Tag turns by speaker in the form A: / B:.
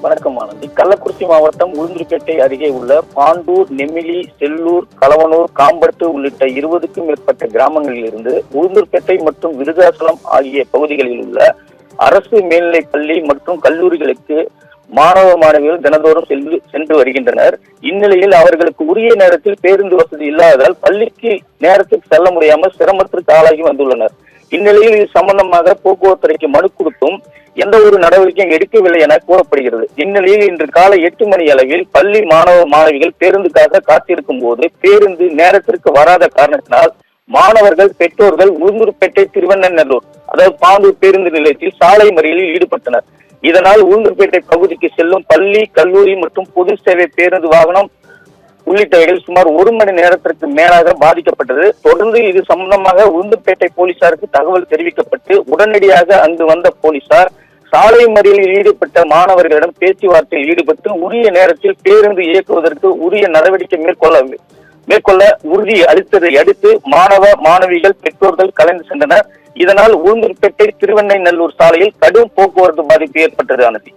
A: வணக்கம் ஆனந்தி. கள்ளக்குறிச்சி மாவட்டம் உளுந்தூர்பேட்டை அருகே உள்ள பாண்டூர், நெமிலி, செல்லூர், களவனூர், காம்பட்டு உள்ளிட்ட 20க்கும் மேற்பட்ட கிராமங்களில் இருந்து உளுந்தூர்பேட்டை மற்றும் விருதாசலம் ஆகிய பகுதிகளில் உள்ள அரசு மேல்நிலைப் பள்ளி மற்றும் கல்லூரிகளுக்கு மாணவ மாணவிகள் தினந்தோறும் சென்று வருகின்றனர். இந்நிலையில் அவர்களுக்கு உரிய நேரத்தில் பேருந்து வசதி இல்லாததால் பள்ளிக்கு நேரத்துக்கு செல்ல முடியாமல் சிரமத்திற்கு ஆளாகி வந்துள்ளனர். இந்நிலையில் இது சம்பந்தமாக போக்குவரத்துறைக்கு மனு கொடுத்தும் எந்த ஒரு நடவடிக்கையும் எடுக்கவில்லை என கூறப்படுகிறது. இந்நிலையில் இன்று காலை 8 மணி அளவில் பள்ளி மாணவ மாணவிகள் பேருந்துக்காக காத்திருக்கும் போது பேருந்து நேரத்திற்கு வராத காரணத்தினால் மாணவர்கள், பெற்றோர்கள் உளுந்தூர்பேட்டை, திருவண்ணநல்லூர் அதாவது பாண்டூர் பேருந்து நிலையத்தில் சாலை மறியலில் ஈடுபட்டனர். இதனால் உளுந்தூர்பேட்டை பகுதிக்கு செல்லும் பள்ளி, கல்லூரி மற்றும் பொது சேவை பேருந்து வாகனம் உள்ளிட்டவைகள் சுமார் 1 மணி நேரத்திற்கு மேலாக பாதிக்கப்பட்டது. தொடர்ந்து இது சம்பந்தமாக உளுந்தூர்பேட்டை போலீசாருக்கு தகவல் தெரிவிக்கப்பட்டு உடனடியாக அங்கு வந்த போலீசார் சாலை மறியலில் ஈடுபட்ட மாணவர்களிடம் பேச்சுவார்த்தையில் ஈடுபட்டு உரிய நேரத்தில் பேருந்து இயக்குவதற்கு உரிய நடவடிக்கை மேற்கொள்ள உறுதி அளித்ததை அடுத்து மாணவ மாணவிகள், பெற்றோர்கள் கலந்து சென்றனர். இதனால் உளுந்தூர்பேட்டை திருவெண்ணநல்லூர் சாலையில் கடும் போக்குவரத்து பாதிப்பு ஏற்பட்டது. ஆனந்தி.